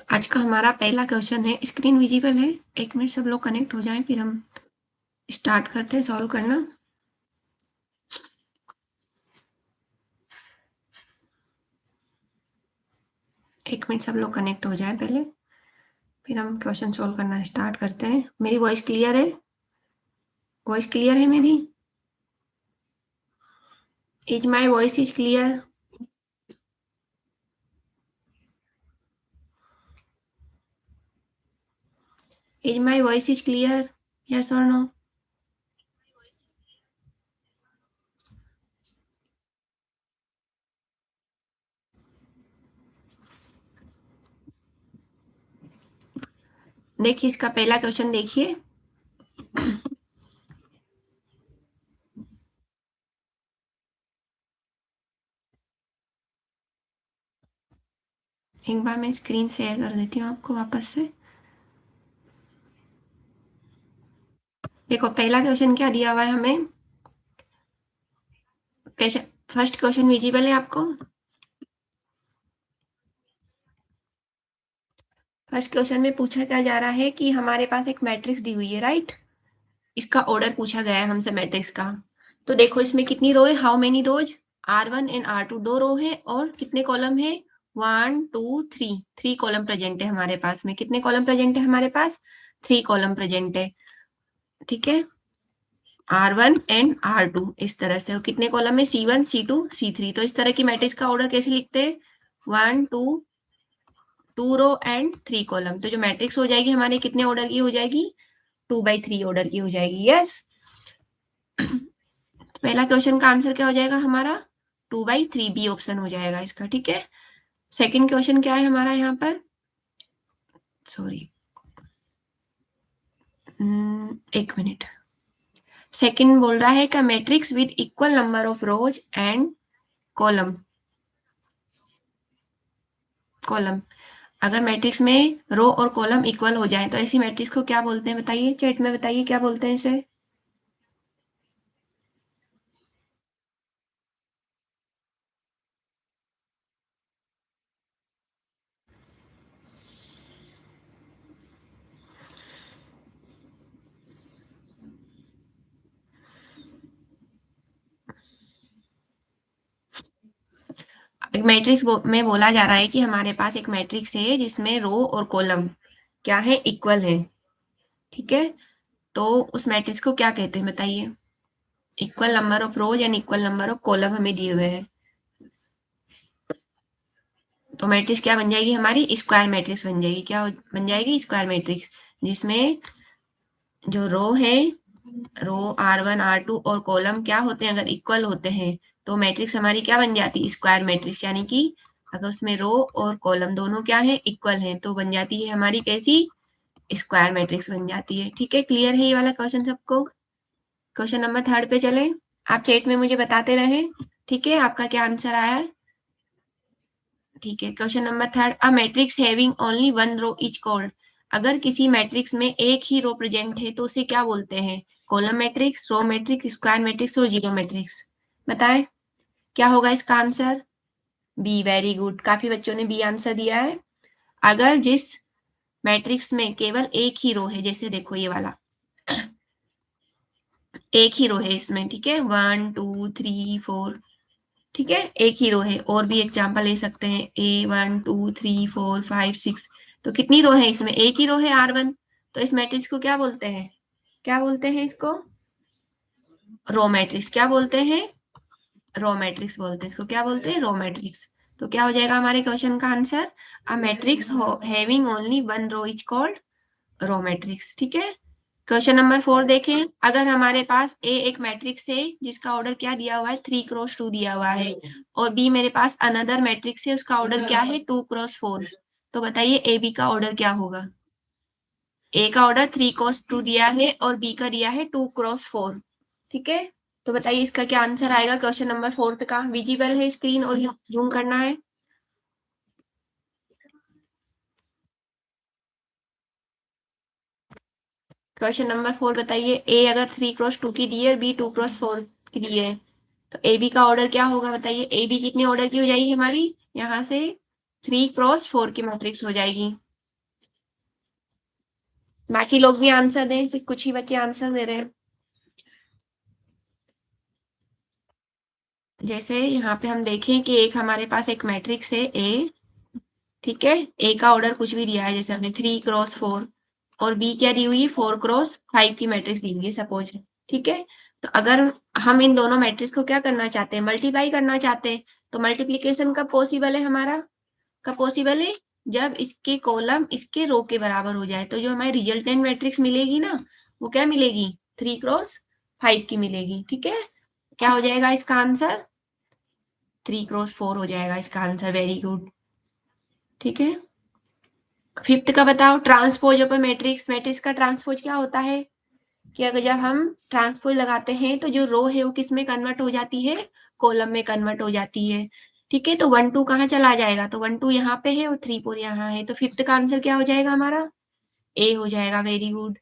आज का हमारा पहला क्वेश्चन है। स्क्रीन विजिबल है? 1 मिनट सब लोग कनेक्ट हो जाएं, फिर हम स्टार्ट करते हैं सॉल्व करना। एक मिनट सब लोग कनेक्ट हो जाएं पहले, फिर हम क्वेश्चन सॉल्व करना स्टार्ट करते हैं। मेरी वॉइस क्लियर है? वॉइस क्लियर है मेरी? Is my voice is clear? Is my voice is clear? Yes और नो? देखिए इसका पहला क्वेश्चन देखिए। एक बार मैं स्क्रीन शेयर कर देती हूँ आपको वापस से। देखो पहला क्वेश्चन क्या दिया हुआ है हमें। फर्स्ट क्वेश्चन विजिबल है आपको? फर्स्ट क्वेश्चन में पूछा क्या जा रहा है कि हमारे पास एक मैट्रिक्स दी हुई है, राइट? इसका ऑर्डर पूछा गया है हमसे मैट्रिक्स का। तो देखो इसमें कितनी रो है, how many rose? R1 and R2 दो रो है और कितने कॉलम है? 1 2 3, 3 कॉलम प्रेजेंट है हमारे पास में। कितने कॉलम प्रेजेंट है हमारे पास? 3 कॉलम प्रेजेंट है, ठीक है। R1 एंड R2 इस तरह से। और कितने कॉलम है? C1 C2 C3। तो इस तरह की मैट्रिक्स का ऑर्डर कैसे लिखते हैं? 1 2 रो एंड 3 कॉलम। तो जो मैट्रिक्स हो जाएगी हमारे कितने ऑर्डर की हो जाएगी? 2/3 ऑर्डर की हो जाएगी। यस। पहला क्वेश्चन का आंसर क्या हो जाएगा हमारा? 2/3, बी ऑप्शन हो जाएगा इसका, ठीक है। सेकंड क्वेश्चन क्या है हमारा यहाँ पर? Sorry, 1 minute. सेकंड बोल रहा है का matrix with equal number of rose and column. Column, अगर मैट्रिक्स में रो और कॉलम इक्वल हो जाए तो ऐसी मैट्रिक्स को क्या बोलते हैं? बताइए, चैट में बताइए क्या बोलते हैं इसे। एक मैट्रिक्स में बोला जा रहा है कि हमारे पास एक मैट्रिक्स है जिसमें रो और कॉलम क्या है? इक्वल है, ठीक है। तो उस मैट्रिक्स को क्या कहते हैं बताइए? Equal number of rose and equal number of column हमें दिए हुए हैं। तो मैट्रिक्स क्या बन जाएगी हमारी? स्क्वायर मैट्रिक्स बन जाएगी। क्या बन जाएगी? स्क्वायर मैट्रिक्स, जिसमें जो रो है, रो R1 R2 और कॉलम क्या होते हैं? अगर इक्वल होते हैं तो मैट्रिक्स हमारी क्या बन जाती है? Square matrix. यानी कि अगर उसमें रो और कॉलम दोनों क्या है? इक्वल है, तो बन जाती है हमारी कैसी? स्क्वायर मैट्रिक्स बन जाती है, ठीक है। क्लियर है ये वाला क्वेश्चन सबको? क्वेश्चन नंबर 3 पे चले। आप चैट में मुझे बताते रहे, ठीक है, आपका क्या आंसर आया है। ठीक है, question number 3, a matrix having only one row is called. अगर किसी मैट्रिक्स में एक ही रो प्रेजेंट है तो उसे क्या बोलते हैं? Column matrix, row matrix, square matrix और जीरो मैट्रिक्स। बताएं क्या होगा इसका आंसर? बी, वेरी गुड, काफी बच्चों ने बी आंसर दिया है। अगर जिस मैट्रिक्स में केवल एक ही रो है, जैसे देखो ये वाला एक ही रो है इसमें, ठीक है, 1 2 3 4, ठीक है, एक ही रो है। और भी एग्जांपल ले सकते हैं, A 1 2 3 4 5 6। तो कितनी रो है इसमें? एक ही रो है R1। तो इस मैट्रिक्स को क्या बोलते हैं? क्या बोलते हैं इसको? Row matrix. क्या बोलते हैं? रो मैट्रिक्स बोलते हैं इसको। क्या बोलते हैं? Row matrix. तो क्या हो जाएगा हमारे क्वेश्चन का answer? A matrix having only one row is called row matrix, ठीक है। क्वेश्चन नंबर 4 देखें। अगर हमारे पास ए एक मैट्रिक्स है जिसका ऑर्डर क्या दिया हुआ है? 3 × 2 दिया हुआ है, और बी मेरे पास अनदर मैट्रिक्स है, उसका ऑर्डर क्या है? 2 × 4। तो बताइए ए बी का ऑर्डर क्या होगा? ए का ऑर्डर 3 × 2 दिया है और बी का दिया है 2 × 4, ठीक है। तो बताइए इसका क्या आंसर आएगा क्वेश्चन नंबर 4 का? विजिबल है स्क्रीन और जूम करना है। क्वेश्चन नंबर 4 बताइए। ए अगर 3 × 2 की दी है और बी 2 × 4 की दी है, तो ए बी का ऑर्डर क्या होगा बताइए? ए बी कितने ऑर्डर की हो जाएगी हमारी? यहाँ से 3 × 4 की मैट्रिक्स हो जाएगी। बाकी लोग भी आंसर दें, सिर्फ कुछ ही बच्चे आंसर दे रहे हैं। जैसे यहाँ पे हम देखें कि एक हमारे पास एक मैट्रिक्स है ए, ठीक है, ए का ऑर्डर कुछ भी दिया है, जैसे हमने 3x4, और बी क्या दी हुई है, 4x5 की मैट्रिक्स दी हुई है सपोज, ठीक है। तो अगर हम इन दोनों मैट्रिक्स को क्या करना चाहते हैं, मल्टीप्लाई करना चाहते हैं, तो मल्टीप्लीकेशन कब पॉसिबल है हमारा, कब पॉसिबल है, जब इसके कॉलम इसके रो के बराबर हो जाए। तो जो हमारी रिजल्टेंट मैट्रिक्स मिलेगी ना, वो क्या मिलेगी, 3x5 की मिलेगी, ठीक है। क्या हो जाएगा इसका आंसर, 3x4 हो जाएगा इसका आंसर, वेरी गुड, ठीक है। फिफ्थ का बताओ, ट्रांसपोज ऑफ मैट्रिक्स, मैट्रिक्स का ट्रांसपोज क्या होता है, कि अगर जब हम ट्रांसपोज लगाते हैं तो जो रो है वो किस में कन्वर्ट हो जाती है, कॉलम में कन्वर्ट हो जाती है, ठीक है। तो 1 2 कहाँ चला जाएगा, तो 1 2 यहाँ पे है और 3 4 यहाँ है, तो फिफ्थ का आंसर क्या हो जाएगा हमारा, ए हो जाएगा, वेरी गुड।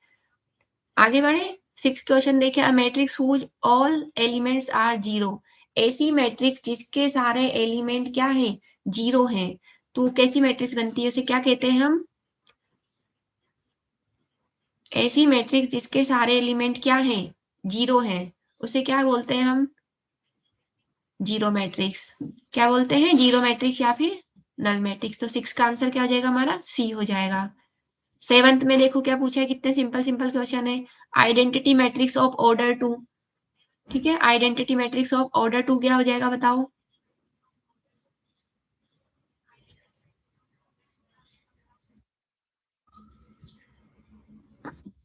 आगे बढ़े, सिक्स क्वेश्चन देखे, a matrix whose all elements are zero, ऐसी मैट्रिक्स जिसके सारे एलिमेंट क्या है, जीरो है, तो कैसी मैट्रिक्स बनती है, उसे क्या कहते हैं हम, ऐसी मैट्रिक्स जिसके सारे एलिमेंट क्या है, जीरो है, उसे क्या बोलते हैं हम, जीरो मैट्रिक्स, क्या बोलते हैं, जीरो मैट्रिक्स या फिर नल मैट्रिक्स। तो सिक्स का आंसर क्या हो जाएगा हमारा, सी हो जाएगा। सेवंथ में देखो क्या पूछा है, कितने सिंपल सिंपल क्वेश्चन है, identity matrix of order two, ठीक है, identity matrix of order two क्या हो जाएगा बताओ।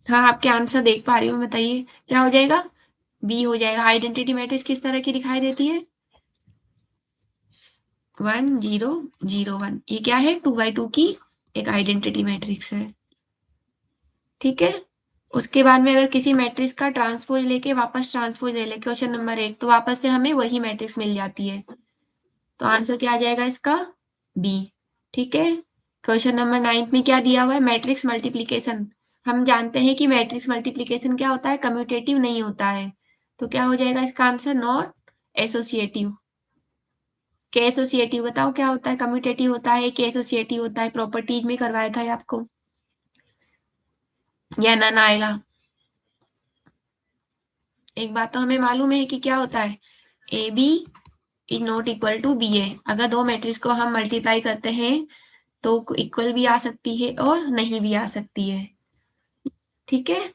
हाँ, आपके आंसर देख पा रही हूँ, बताइए क्या हो जाएगा, बी हो जाएगा। आइडेंटिटी मैट्रिक्स किस तरह की दिखाई देती है, 1 0 0 1, ये क्या है, 2 by 2 की एक आइडेंटिटी मैट्रिक्स है, ठीक है। उसके बाद में अगर किसी मैट्रिक्स का ट्रांसपोज लेके वापस ट्रांसपोज ले ले, क्वेश्चन नंबर 8, तो वापस से हमें वही मैट्रिक्स मिल जाती है, तो आंसर क्या आ जाएगा इसका, बी, ठीक है। क्वेश्चन नंबर 9 में क्या दिया हुआ है, मैट्रिक्स मल्टीप्लीकेशन, हम जानते हैं कि मैट्रिक्स मल्टीप्लीकेशन क्या होता है, कम्यूटेटिव नहीं होता है, तो क्या हो जाएगा इसका आंसर, नॉट एसोसिएटिव। के एसोसिएटिव बताओ क्या होता है, कम्यूटेटिव होता है के एसोसिएटिव होता है, प्रॉपर्टीज में करवाया था ये आपको, या नन आएगा। एक बात तो हमें मालूम है कि क्या होता है, A B is not equal to B A, अगर दो मैट्रिक्स को हम मल्टीप्लाई करते हैं तो इक्वल भी आ सकती है और नहीं भी आ सकती है, ठीक है।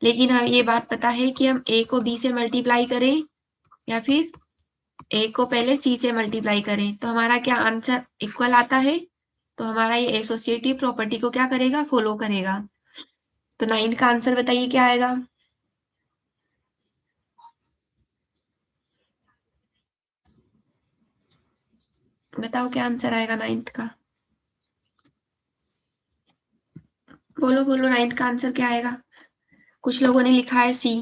लेकिन हमें ये बात पता है कि हम ए को बी से मल्टीप्लाई करें या फिर ए को पहले सी से मल्टीप्लाई करें, तो हमारा क्या आंसर इक्वल आता है, तो हमारा ये एसोसिएटिव प्रॉपर्टी को क्या करेगा, फॉलो करेगा। तो 9 का आंसर बताइए क्या आएगा, बताओ क्या आंसर आएगा 9 का, बोलो बोलो, 9 का आंसर क्या आएगा। कुछ लोगों ने लिखा है सी,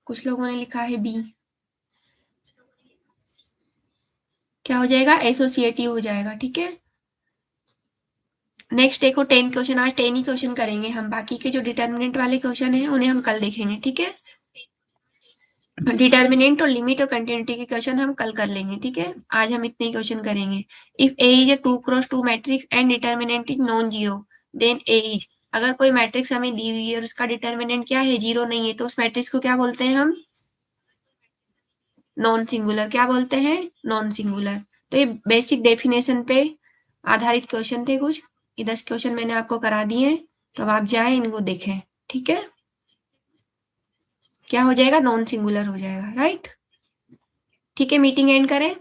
कुछ लोगों ने लिखा है बी, क्या हो जाएगा, एसोसिएटिव हो जाएगा, ठीक है। नेक्स्ट देखो 10 क्वेश्चन, आज 10 ही क्वेश्चन करेंगे हम, बाकी के जो डिटर्मिनेंट वाले क्वेश्चन हैं उन्हें हम कल देखेंगे, ठीक है। डिटर्मिनेंट और लिमिट और कंटिन्यूटी के क्वेश्चन हम कल कर लेंगे, ठीक है। आज हम इतने क्वेश्चन करेंगे। If a is a 2x2 matrix and determinant is non zero, then a is, अगर कोई मैट्रिक्स हमें दी हुई है और उसका डिटर्मिनेंट क्या है, जीरो नहीं है, तो उस मैट्रिक्स को क्या बोलते हैं हम, नॉन सिंगुलर, क्या बोलते हैं, नॉन सिंगुलर। तो ये बेसिक डेफिनेशन पे आधारित क्वेश्चन थे कुछ, ये 10 क्वेश्चन मैंने आपको करा दिए, तो अब आप जाएं इनको देखें, ठीक है। क्या हो जाएगा, नॉन सिंगुलर हो जाएगा, राइट। ठीक है, मीटिंग एंड करें।